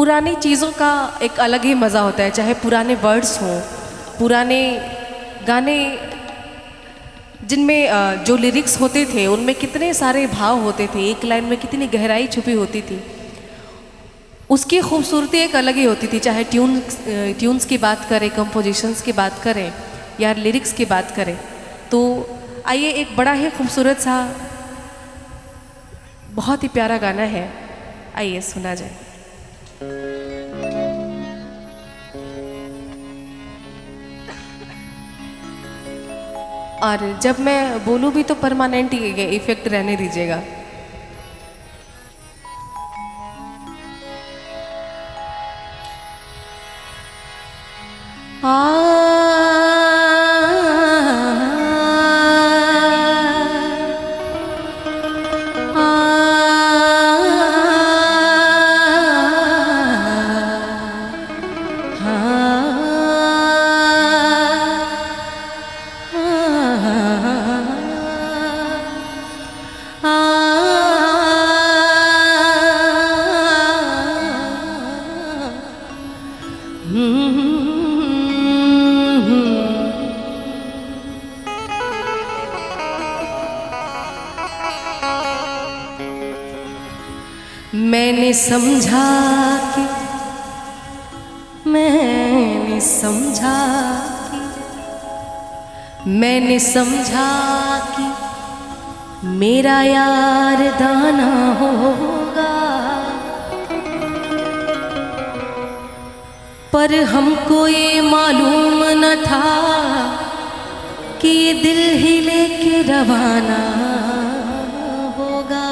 पुरानी चीज़ों का एक अलग ही मज़ा होता है, चाहे पुराने वर्ड्स हों, पुराने गाने जिनमें जो लिरिक्स होते थे उनमें कितने सारे भाव होते थे, एक लाइन में कितनी गहराई छुपी होती थी। उसकी खूबसूरती एक अलग ही होती थी, चाहे ट्यून्स की बात करें, कंपोजिशंस की बात करें या लिरिक्स की बात करें। तो आइए, एक बड़ा ही खूबसूरत सा बहुत ही प्यारा गाना है, आइए सुना जाए। और जब मैं बोलूँ भी तो परमानेंट ही इफेक्ट रहने दीजिएगा। मैंने समझा कि मैंने समझा कि मेरा यार दाना होगा, पर हमको ये मालूम न था कि ये दिल ही लेके रवाना होगा।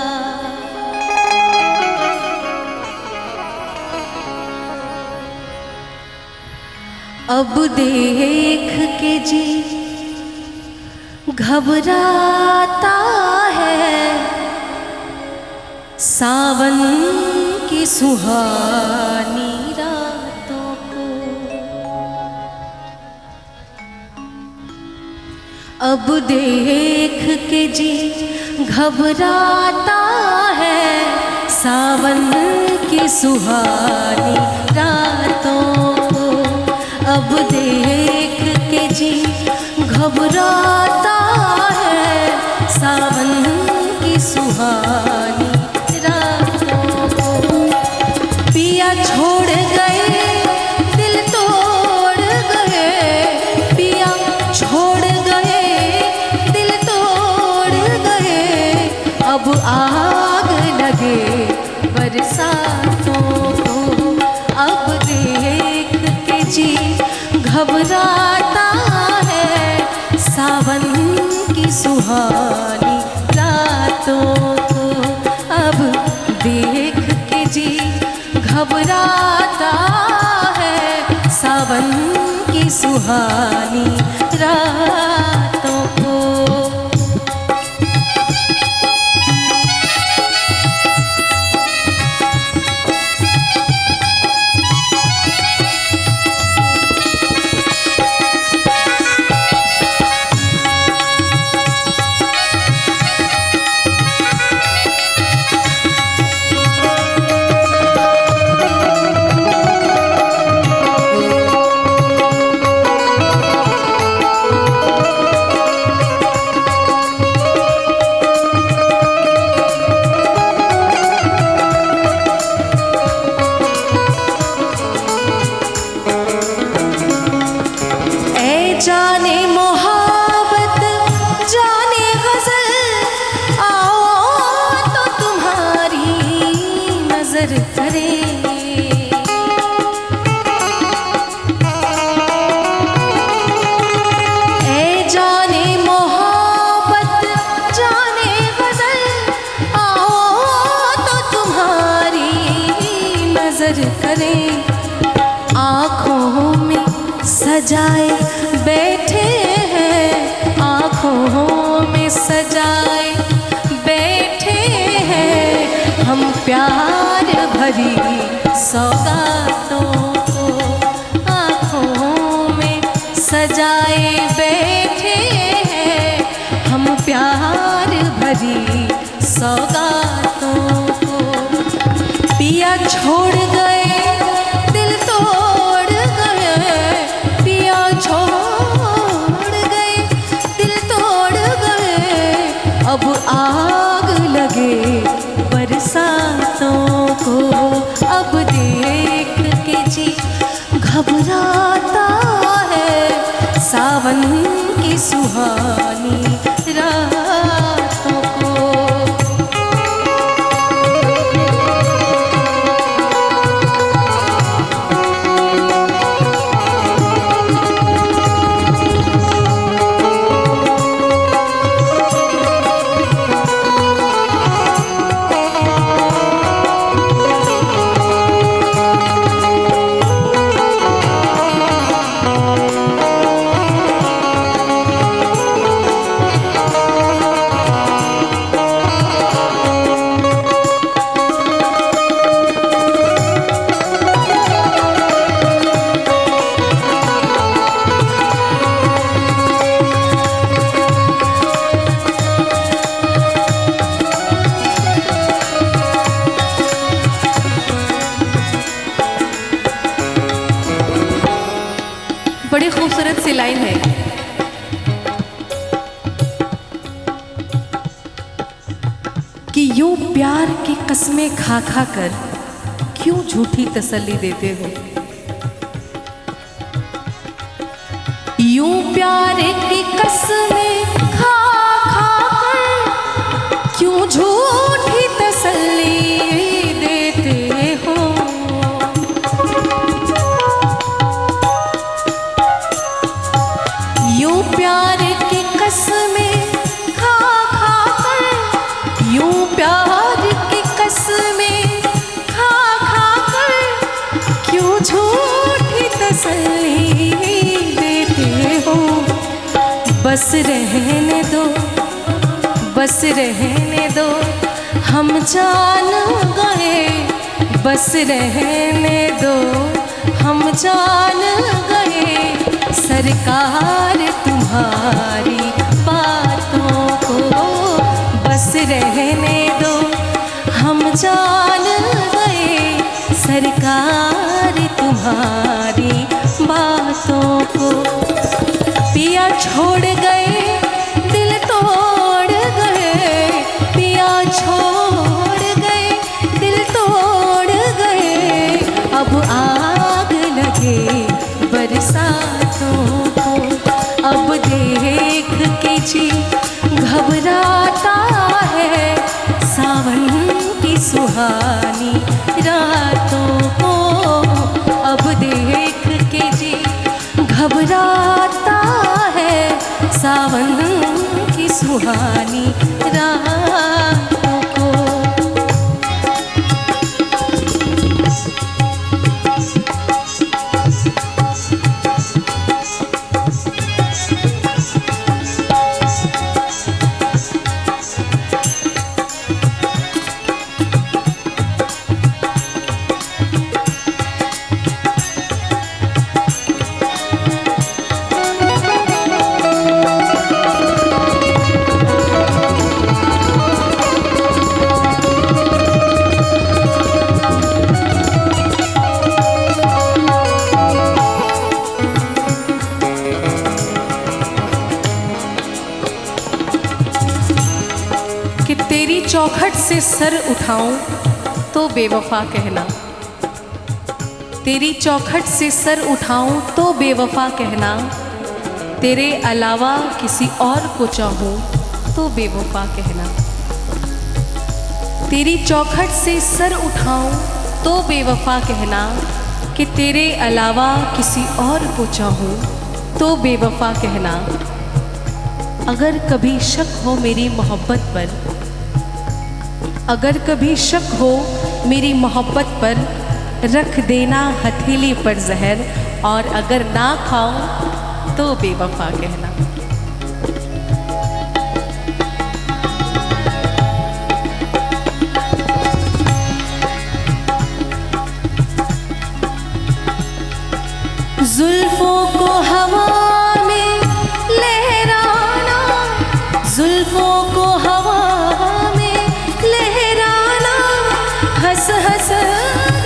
अब देख के जी घबराता है, सावन की सुहानी रातों को। अब देख के जी घबराता है, सावन की सुहानी रातों को। अब देख के जी घबराता है, सावन की सुहानी रातों को। पिया छोड़ गए, दिल तोड़ गए, पिया छोड़ गए, दिल तोड़ गए। अब आग लगे बरसातों को। अब देख के जी घबराता है, सावन की सुहानी रातों को। अब देख के जी घबराता है, सावन की सुहानी रातों को। जाने मोहब्बत जाने गज़ल, आओ तो तुम्हारी नजर करे। ए जाने मोहब्बत जाने गज़ल, आओ तो तुम्हारी नजर करे। आँखों में सजाए बैठे हैं, आँखों में सजाए बैठे हैं हम प्यार भरी सौगातों को। आँखों में सजाए बैठे हैं हम प्यार भरी सौगातों को। पिया छोड़ गए की सुहानी रातों को। बड़ी खूबसूरत सी लाइन है। कि यूं प्यार की कस्में खा खा कर क्यों झूठी तसल्ली देते हो। यूं प्यार की कस्में खा खा कर क्यों झूठी तसल्ली देते हो। यूं प्यार की कस्में खा खा कर, यूं प्यार की कस्में खा खा कर क्यों झूठी तसल्ली देते हो। बस रहने दो, बस रहने दो, हम जान गए। बस रहने दो, हम जान गए। सरकार तुम्हारी बातों को बस रहने दो, हम जान गए। सरकार तुम्हारी बातों को। पिया छोड़ गए, दिल तोड़ गए। पिया छोड़ गए, दिल तोड़ गए। अब आग लगे बरसातों को। अब देख के जी घबराता है सावन की सुहानी रातों को। अब देख के जी घबराता है सावन की सुहानी रातों को। कि तेरी चौखट से सर उठाऊं तो बेवफा कहना। तेरी चौखट से सर उठाऊं तो बेवफा कहना। तेरे अलावा किसी और को चाहूं तो बेवफा कहना। तेरी चौखट से सर उठाऊं तो बेवफा कहना। कि तेरे अलावा किसी और को चाहूं तो बेवफा कहना। अगर कभी शक हो मेरी मोहब्बत पर, अगर कभी शक हो मेरी मोहब्बत पर, रख देना हथेली पर जहर। और अगर ना खाऊं तो बेवफा कहना। जुल्फों को हवा में लहराना, जुल्फों को हवा में लहराना। हंस हंस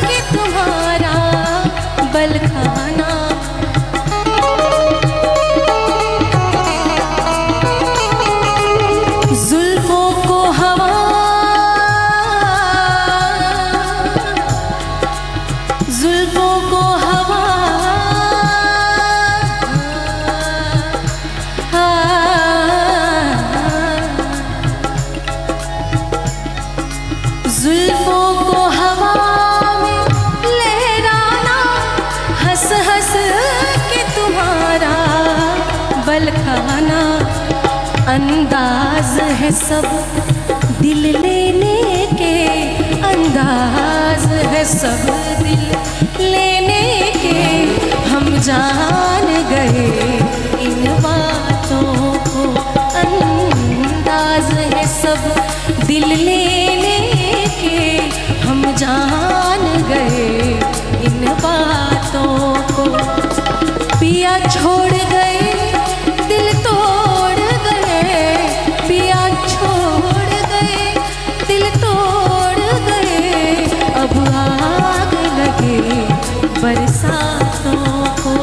के तुम्हारा बल खाना। जुल्फों को हवा, जुल्फों को हवा, अंदाज है सब दिल लेने के, अंदाज है सब दिल लेने के। हम जान गए इन बातों को, अंदाज है सब दिल लेने के। हम जान गए इन बातों को। पिया छोड़ गए दिल तोड़ गए, पिया छोड़ गए दिल तोड़ गए। अब आग लगे बरसातों को,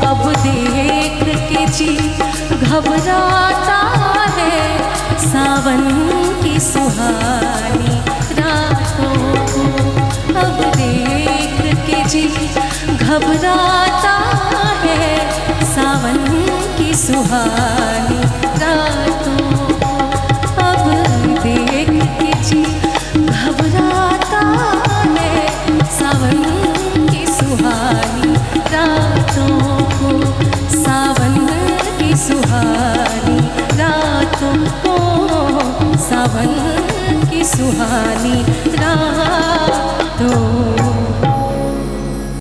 अब देख के जी घबराता है सावन की सुहानी रातों को। अब देख के जी घबराता है सावन की सुहानी रातों को। अब देख के जी घबराता है सावन की सुहानी रातों को, सावन की सुहानी रातों को, सावन की सुहानी रात।